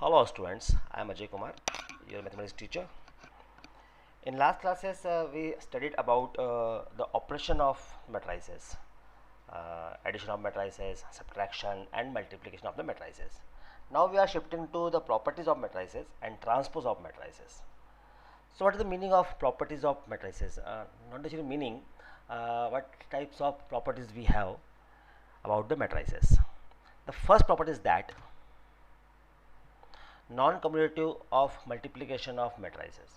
Hello students, I am Ajay Kumar, your mathematics teacher. In last classes we studied about the operation of matrices, addition of matrices, subtraction and multiplication of the matrices. Now we are shifting to the properties of matrices and transpose of matrices. So what is the meaning of properties of matrices? Not necessarily meaning, what types of properties we have about the matrices. The first property is that non-commutative of multiplication of matrices.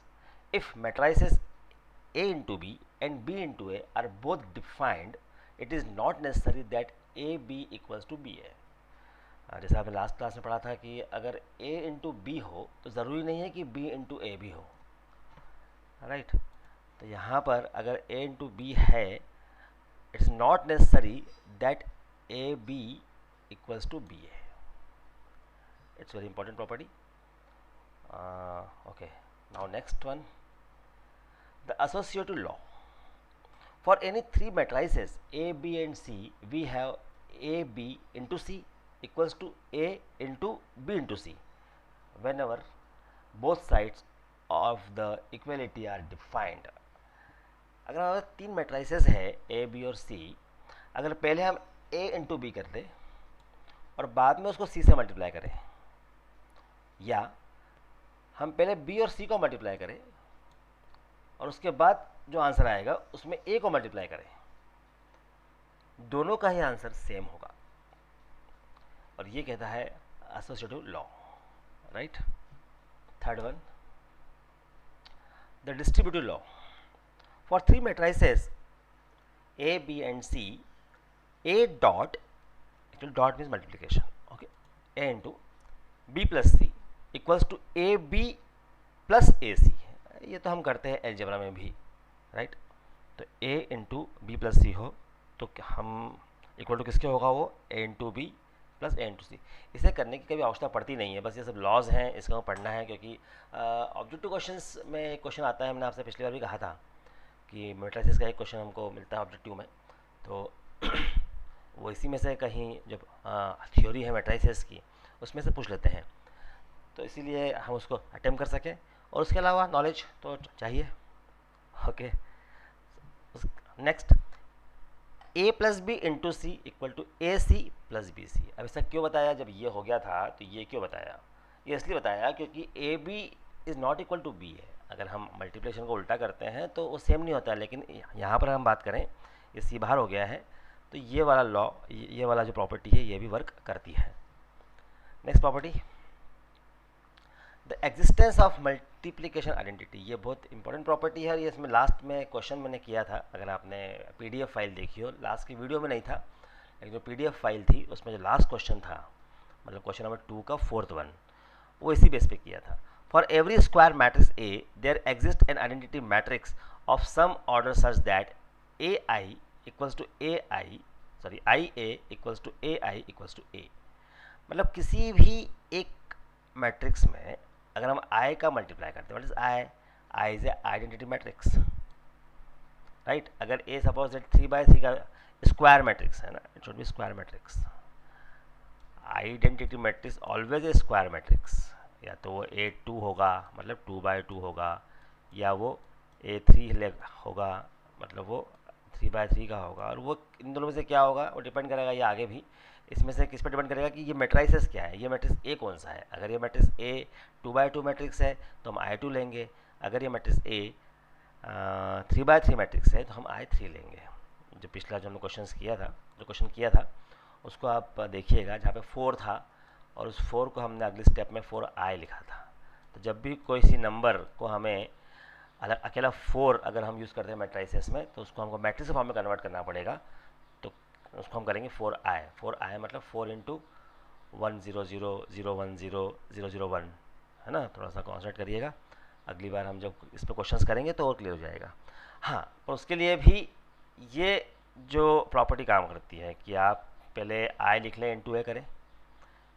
If matrices A into B and B into A are both defined, it is not necessary that A B equals to B A. जैसे आपने last class में पढ़ा था कि अगर A into B हो तो ज़रूरी नहीं है कि B इंटू ए भी हो, राइट तो यहाँ पर अगर A इंटू बी है, it is not necessary that A B equals to B A. It's very important property. Okay, now next one, the associative law. For any three matrices A, B and C, we have A, B into C equals to A into B into C whenever both sides of the equality are defined. अगर हमारे तीन matrices है A, B और C, अगर पहले हम A into B कर दें और बाद में उसको C से मल्टीप्लाई करें, या हम पहले B और C को मल्टीप्लाई करें और उसके बाद जो आंसर आएगा उसमें A को मल्टीप्लाई करें, दोनों का ही आंसर सेम होगा. और ये कहता है associative law, right. Third one, the distributive law. For three matrices A, B and C, A dot, actually dot means multiplication, okay, A into B plus C equals to A B plus A C. ये तो हम करते हैं algebra में भी, right. तो ए into B plus सी हो तो हम इक्वल टू किसके होगा, वो ए इंटू बी प्लस ए इंटू सी. इसे करने की कभी आवश्यकता पड़ती नहीं है, बस ये सब लॉज हैं, इसको पढ़ना है. क्योंकि ऑब्जेक्टिव क्वेश्चंस में एक क्वेश्चन आता है, हमने आपसे पिछली बार भी कहा था कि मैट्रिसेस का एक क्वेश्चन हमको मिलता है ऑब्जेक्टिव में, तो वो इसी में से कहीं जब थ्योरी है मैट्रिसेस की उसमें से पूछ लेते हैं, तो इसीलिए हम उसको अटेम्प्ट कर सकें. और उसके अलावा नॉलेज तो चाहिए. Okay, next, A plus B into C equal to A C plus B C. अब इसका क्यों बताया, जब ये हो गया था तो ये क्यों बताया, ये इसलिए बताया क्योंकि A B is not equal to B है. अगर हम मल्टीप्लिकेशन को उल्टा करते हैं तो वो सेम नहीं होता है, लेकिन यहाँ पर हम बात करें ये सी बाहर हो गया है, तो ये वाला लॉ, ये वाला जो प्रॉपर्टी है ये भी वर्क करती है. Next property, the existence of multiplication identity. ये बहुत इंपॉर्टेंट प्रॉपर्टी है. ये इसमें लास्ट में क्वेश्चन मैंने किया था, अगर आपने पीडीएफ फाइल देखी हो, लास्ट की वीडियो में नहीं था, लेकिन जो पीडीएफ फाइल थी उसमें जो लास्ट क्वेश्चन था, मतलब क्वेश्चन नंबर 2 का फोर्थ वन, वो इसी बेस पे किया था. For every square matrix A there exist an identity matrix of some order such that A I equals to A I, sorry I A equals to A I equals to A. मतलब किसी भी एक matrix में अगर हम आई का multiply करते हैं, what is I is a identity matrix, right. अगर ए सपोज दैट 3/3 का स्क्वायर मैट्रिक्स है ना, it should be square matrix. Identity matrix always a square matrix. या तो वो A2 होगा, मतलब 2/2 होगा, या वो A3 होगा, मतलब वो 3/3 का होगा. और वो इन दोनों में से क्या होगा वो डिपेंड करेगा, ये आगे भी इसमें से किस पर डिपेंड करेगा कि ये मैट्रिसेस क्या है, ये मैट्रिक्स ए कौन सा है. अगर ये मैट्रिक्स ए 2/2 मैट्रिक्स है तो हम I2 लेंगे. अगर ये मैट्रिक्स ए 3/3 मैट्रिक्स है तो हम I3 लेंगे. जो पिछला जो हमने क्वेश्चन किया था उसको आप देखिएगा, जहाँ पे 4 था और उस 4 को हमने अगले स्टेप में 4i लिखा था. तो जब भी कोई सी नंबर को हमें अकेला 4 अगर हम यूज़ करते हैं मैट्रिसेस में, तो उसको हमको मैट्रिक्स फॉर्म में कन्वर्ट करना पड़ेगा. तो उसको हम करेंगे 4i मतलब 4 इंटू 1 0 0 0 1 0 0 0 1, है ना. थोड़ा सा कॉन्सेंट्रेट करिएगा, अगली बार हम जब इस पर क्वेश्चंस करेंगे तो और क्लियर हो जाएगा. हाँ, पर उसके लिए भी ये जो प्रॉपर्टी काम करती है कि आप पहले i लिख लें इंटू ए करें,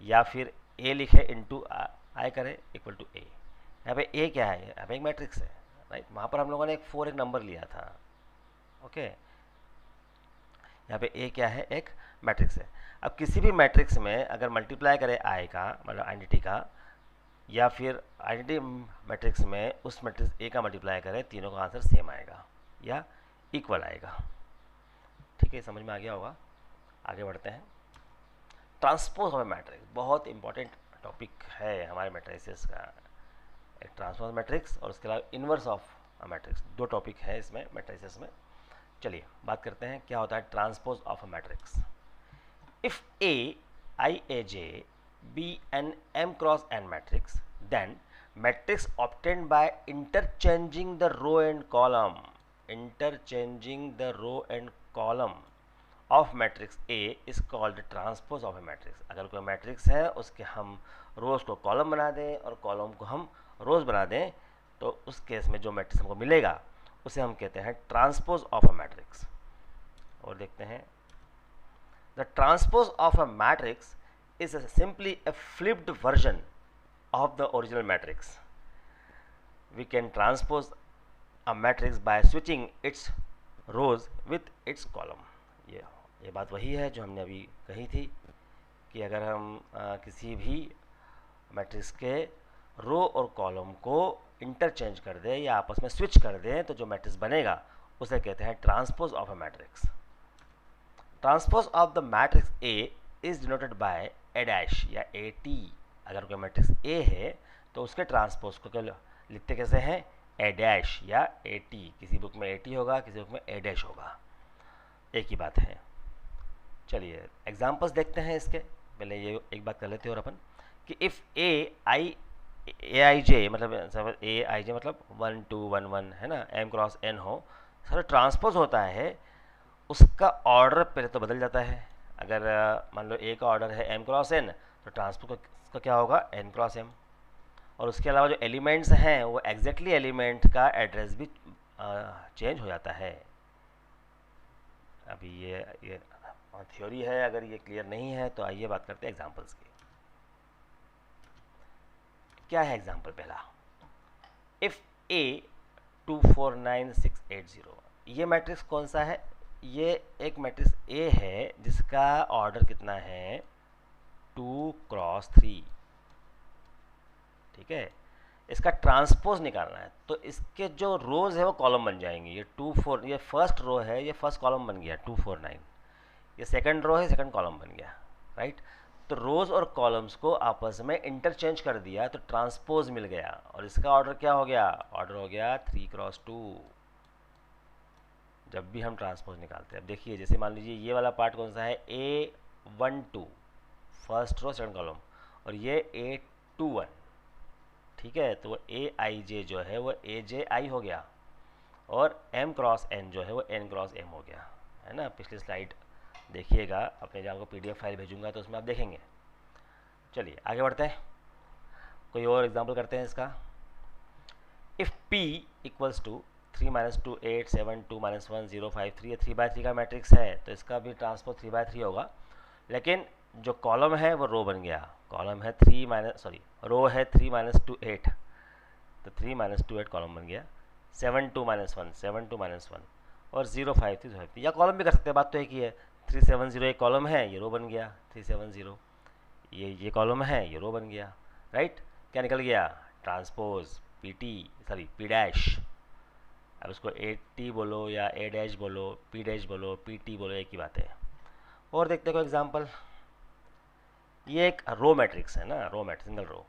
या फिर a लिखे इंटू आई करें इक्वल टू ए. यहाँ पे a क्या है, यहाँ पे एक मैट्रिक्स है, राइट. वहाँ पर हम लोगों ने एक नंबर लिया था, ओके. यहाँ पे a क्या है, एक मैट्रिक्स है. अब किसी भी मैट्रिक्स में अगर मल्टीप्लाई करें i का, मतलब आइडेंटिटी का, या फिर आइडेंटिटी मैट्रिक्स में उस मैट्रिक्स ए का मल्टीप्लाई करें, तीनों का आंसर सेम आएगा या इक्वल आएगा। ठीक है, समझ में आ गया होगा। आगे बढ़ते हैं। ट्रांसपोज ऑफ ए मैट्रिक्स बहुत इंपॉर्टेंट टॉपिक है हमारे मैट्रिसेस का। एक ट्रांसपोज मैट्रिक्स और उसके अलावा इन्वर्स ऑफ मैट्रिक्स, दो टॉपिक है इसमें मैट्रिसेस में। चलिए बात करते हैं क्या होता है transpose of a matrix. If A I A J be an m cross n matrix, then matrix obtained by interchanging the row and column of matrix A is called transpose of a matrix। अगर कोई matrix है उसके हम रोज को column बना दें और column को हम रोज बना दें, तो उस केस में जो मैट्रिक्स हमको मिलेगा उसे हम कहते हैं ट्रांसपोज ऑफ अ मैट्रिक्स। और देखते हैं, the transpose of a matrix is simply a flipped version of the original matrix. We can transpose a matrix by switching its rows with its column। ये बात वही है जो हमने अभी कही थी कि अगर हम किसी भी मैट्रिक्स के रो और कॉलम को इंटरचेंज कर दें या आपस में स्विच कर दें तो जो मैट्रिक्स बनेगा उसे कहते हैं transpose of a matrix. Transpose of the matrix A is denoted by A dash या ए टी। अगर कोई मैट्रिक्स ए है तो उसके ट्रांसपोज को क्या लिखते कैसे हैं, ए डैश या ए टी। किसी बुक में ए टी होगा, किसी बुक में ए डैश होगा, एक ही बात है। चलिए एग्जांपल्स देखते हैं इसके। पहले ये एक बात कर लेते हैं और अपन कि इफ़ ए आई जे मतलब ए आई जे मतलब 1 2 1 1 है ना, एम क्रॉस एन हो, सर ट्रांसपोज होता है उसका ऑर्डर पहले तो बदल जाता है। अगर मान लो ए का ऑर्डर है एम क्रॉस एन तो ट्रांसपोज का क्या होगा, एन क्रॉस एम। और उसके अलावा जो एलिमेंट्स हैं वो एग्जैक्टली एलिमेंट का एड्रेस भी चेंज हो जाता है। अभी ये थ्योरी है, अगर ये क्लियर नहीं है तो आइए बात करते हैं एग्जांपल्स की। क्या है एग्जांपल पहला, इफ ए 249680, ये मैट्रिक्स कौन सा है, ये एक मैट्रिक्स ए है जिसका ऑर्डर कितना है 2 क्रॉस 3। ठीक है, इसका ट्रांसपोज निकालना है तो इसके जो रोज है वो कॉलम बन जाएंगे। ये 2 4, ये फर्स्ट रो है, ये फर्स्ट कॉलम बन गया 249। ये सेकंड रो है, सेकंड कॉलम बन गया, राइट। तो रोज और कॉलम्स को आपस में इंटरचेंज कर दिया तो ट्रांसपोज मिल गया और इसका ऑर्डर क्या हो गया, ऑर्डर हो गया 3 क्रॉस 2। जब भी हम ट्रांसपोज निकालते हैं, अब देखिए जैसे मान लीजिए ये वाला पार्ट कौन सा है, A12 first row second column और ये A21। ठीक है, तो वो AIJ जो है वो AJI हो गया और M क्रॉस N जो है वो N क्रॉस M हो गया, है ना। पिछली स्लाइड देखिएगा, अपने जहाँ को PDF फाइल भेजूंगा तो उसमें आप देखेंगे। चलिए आगे बढ़ते हैं, कोई और एग्जाम्पल करते हैं इसका। इफ़ P इक्वल्स टू 3 - 2 8 7 2 - 1 0 5 3, ये 3/3 का मैट्रिक्स है तो इसका भी ट्रांसपोज 3/3 होगा। लेकिन जो कॉलम है वो रो बन गया, कॉलम है 3 रो है 3 - 2 8, तो 3 - 2 8 कॉलम बन गया। 7 2 - 1 7 2 - 1 और 0 5 3 5 3, या कॉलम भी कर सकते हैं, बात तो एक ही है। 370 एक कॉलम है, ये रो बन गया 370, ये कॉलम है, ये रो बन गया, राइट। क्या निकल गया, ट्रांसपोज पी डैश। अब उसको ए टी बोलो या ए डैश बोलो, पी डैश बोलो, पी टी बोलो, एक ही बात है। और देखते को एग्जांपल, ये एक रो मैट्रिक्स है ना, रो मैट्रिक्स सिंगल रो।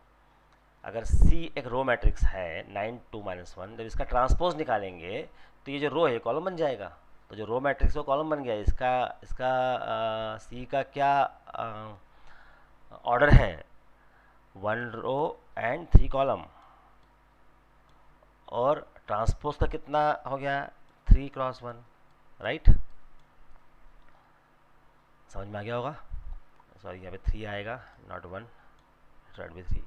अगर सी एक रो मैट्रिक्स है 9 2 - 1, जब इसका ट्रांसपोज निकालेंगे तो ये जो रो है कॉलम बन जाएगा। तो जो रो मैट्रिक्स वो कॉलम बन गया, इसका सी का क्या ऑर्डर है, 1 रो एंड 3 कॉलम, और ट्रांसपोज का कितना हो गया 3 क्रॉस 1, राइट। समझ में आ गया होगा, सॉरी यहाँ पे 3 आएगा नॉट 1, शॉर्ट भी 3।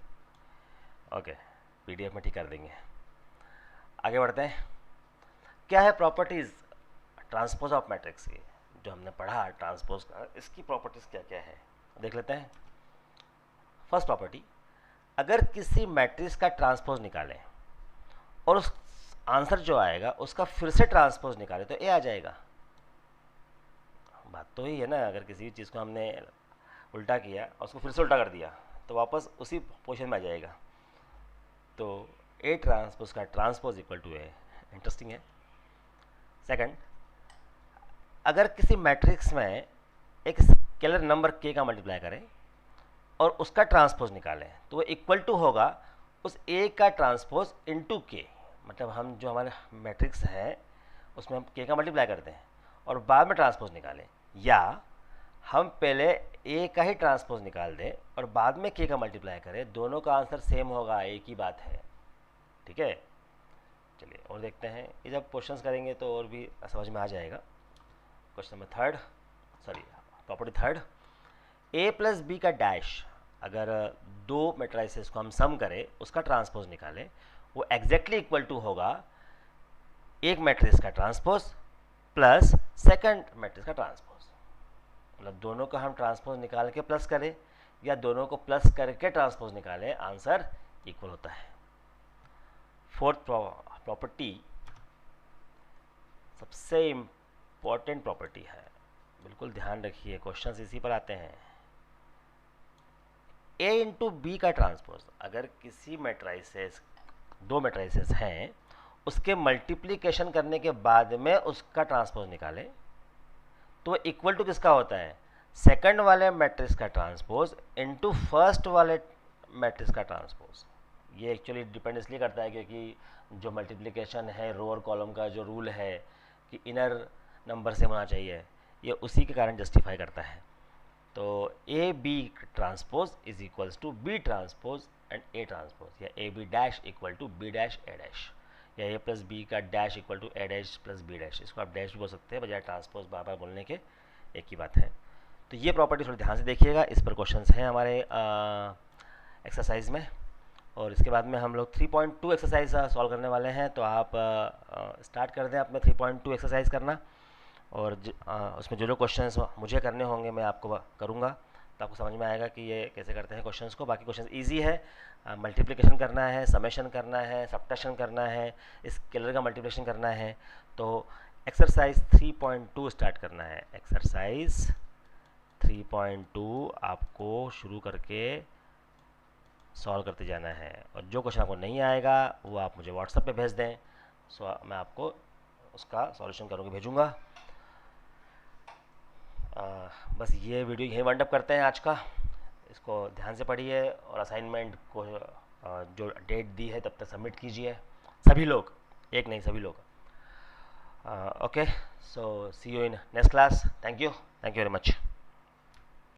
ओके, PDF में ठीक कर देंगे। आगे बढ़ते हैं, क्या है प्रॉपर्टीज़ ट्रांसपोज ऑफ मैट्रिक्स की, जो हमने पढ़ा ट्रांसपोज का, इसकी प्रॉपर्टीज़ क्या क्या है देख लेते हैं। फर्स्ट प्रॉपर्टी, अगर किसी मैट्रिक्स का ट्रांसपोज निकालें और उस आंसर जो आएगा उसका फिर से ट्रांसपोज निकाले तो ए आ जाएगा। बात तो ही है ना, अगर किसी भी चीज़ को हमने उल्टा किया और उसको फिर से उल्टा कर दिया तो वापस उसी पोजीशन में आ जाएगा। तो ए ट्रांसपोज का transpose equal to A. Interesting है। सेकंड, अगर किसी मैट्रिक्स में एक स्केलर नंबर के का मल्टीप्लाई करें और उसका ट्रांसपोज निकालें तो वो इक्वल टू होगा उस ए का ट्रांसपोज इनटू के। मतलब हम जो हमारे मैट्रिक्स है उसमें हम के का मल्टीप्लाई करते हैं और बाद में ट्रांसपोज निकालें, या हम पहले ए का ही ट्रांसपोज निकाल दें और बाद में के का मल्टीप्लाई करें, दोनों का आंसर सेम होगा, एक ही बात है। ठीक है, चलिए और देखते हैं। ये जब क्वेश्चंस करेंगे तो और भी समझ में आ जाएगा। Question number third, property third, A plus B का डैश, अगर दो मैट्रिसेस को हम सम करें उसका ट्रांसपोज निकालें, वो एग्जैक्टली इक्वल टू होगा एक मैट्रिक्स का ट्रांसपोज प्लस सेकंड मैट्रिक्स का ट्रांसपोज। मतलब दोनों का हम ट्रांसपोज निकाल के प्लस करें या दोनों को प्लस करके ट्रांसपोज निकालें, आंसर इक्वल होता है। फोर्थ प्रॉपर्टी सबसे इम्पॉर्टेंट प्रॉपर्टी है, बिल्कुल ध्यान रखिए, क्वेश्चंस इसी पर आते हैं। ए इंटू बी का ट्रांसपोज, अगर किसी मैट्रिसेस, दो मैट्रिसेस हैं, उसके मल्टीप्लिकेशन करने के बाद में उसका ट्रांसपोज निकालें तो इक्वल टू किसका होता है, सेकंड वाले मैट्रिक्स का ट्रांसपोज इनटू फर्स्ट वाले मैट्रिक्स का ट्रांसपोज। ये एक्चुअली डिपेंड इसलिए करता है क्योंकि जो मल्टीप्लिकेशन है रो और कॉलम का जो रूल है कि इनर नंबर से होना चाहिए, ये उसी के कारण जस्टिफाई करता है। तो A B transpose is equals to B transpose and A transpose, या A B dash equal to B dash A dash, या ए प्लस बी का dash equal to A dash plus B dash. इसको आप dash भी बोल सकते हैं बजाय ट्रांसपोज बार बार बोलने के, एक ही बात है। तो ये प्रॉपर्टी थोड़ी ध्यान से देखिएगा, इस पर क्वेश्चंस हैं हमारे एक्सरसाइज में। और इसके बाद में हम लोग 3.2 एक्सरसाइज सॉल्व करने वाले हैं, तो आप स्टार्ट कर दें अपने 3.2 एक्सरसाइज करना, और उसमें जो क्वेश्चंस मुझे करने होंगे मैं आपको करूँगा, तो आपको समझ में आएगा कि ये कैसे करते हैं क्वेश्चंस को। बाकी क्वेश्चंस इजी है, मल्टीप्लिकेशन करना है, समेशन करना है, सब्ट्रैक्शन करना है, स्केलर का मल्टीप्लिकेशन करना है। तो एक्सरसाइज 3.2 स्टार्ट करना है। एक्सरसाइज 3.2 आपको शुरू करके सॉल्व करते जाना है, और जो क्वेश्चन आपको नहीं आएगा वो आप मुझे व्हाट्सएप पे भेज दें, मैं आपको उसका सॉल्यूशन करके भेजूँगा। बस ये वीडियो यहीं वाइंड अप करते हैं आज का। इसको ध्यान से पढ़िए और असाइनमेंट को जो डेट दी है तब तक सबमिट कीजिए, सभी लोग, एक नहीं सभी लोग। Okay, so see you in next class. Thank you very much.